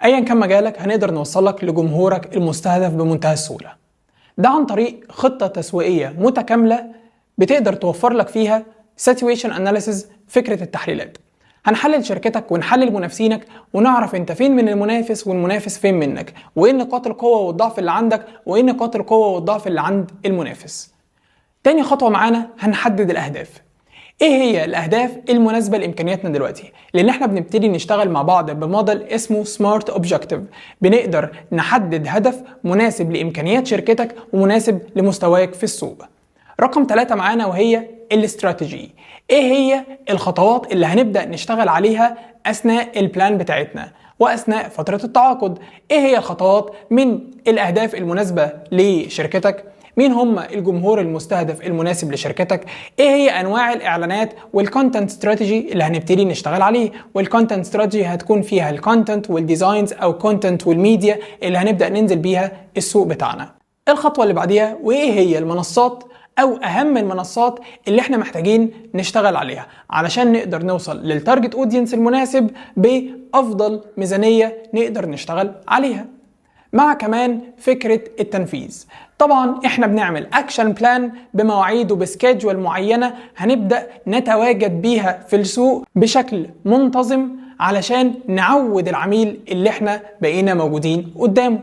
ايا كان مجالك هنقدر نوصلك لجمهورك المستهدف بمنتهى السهولة. ده عن طريق خطة تسويقية متكاملة بتقدر توفر لك فيها situation analysis، فكرة التحليلات. هنحلل شركتك ونحلل منافسينك ونعرف انت فين من المنافس والمنافس فين منك، وايه نقاط القوة والضعف اللي عندك وايه نقاط القوة والضعف اللي عند المنافس. تاني خطوة معانا هنحدد الأهداف. ايه هي الأهداف المناسبة لإمكانياتنا دلوقتي؟ لأن احنا بنبتدي نشتغل مع بعض بموديل اسمه سمارت اوبجكتيف، بنقدر نحدد هدف مناسب لإمكانيات شركتك ومناسب لمستواك في السوق. رقم 3 معانا وهي الاستراتيجي. ايه هي الخطوات اللي هنبدأ نشتغل عليها أثناء البلان بتاعتنا وأثناء فترة التعاقد؟ ايه هي الخطوات من الأهداف المناسبة لشركتك؟ مين هم الجمهور المستهدف المناسب لشركتك؟ ايه هي انواع الاعلانات والكونتنت استراتيجي اللي هنبتدي نشتغل عليه؟ والكونتنت استراتيجي هتكون فيها الكونتنت والديزاينز او كونتنت والميديا اللي هنبدا ننزل بيها السوق بتاعنا. الخطوه اللي بعديها وايه هي المنصات او اهم المنصات اللي احنا محتاجين نشتغل عليها علشان نقدر نوصل للتارجت اودينس المناسب بافضل ميزانيه نقدر نشتغل عليها، مع كمان فكرة التنفيذ. طبعا احنا بنعمل اكشن بلان بمواعيد وبسكيدجول معينة هنبدأ نتواجد بيها في السوق بشكل منتظم علشان نعود العميل اللي احنا بقينا موجودين قدامه.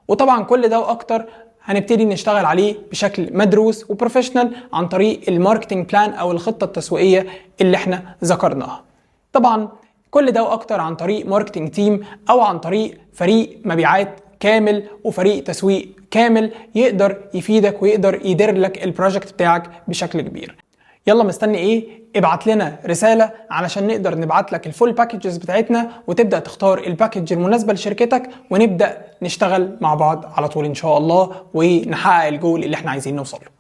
وطبعا كل ده واكتر هنبتدي نشتغل عليه بشكل مدروس وبروفيشنال عن طريق الماركتينج بلان او الخطة التسويقية اللي احنا ذكرناها. طبعا كل ده واكتر عن طريق ماركتينج تيم او عن طريق فريق مبيعات كامل وفريق تسويق كامل يقدر يفيدك ويقدر يدير لك البروجكت بتاعك بشكل كبير. يلا مستني ايه؟ ابعت لنا رسالة علشان نقدر نبعت لك الفول باكجز بتاعتنا وتبدأ تختار الباكج المناسبة لشركتك ونبدأ نشتغل مع بعض على طول ان شاء الله ونحقق الجول اللي احنا عايزين نوصل له.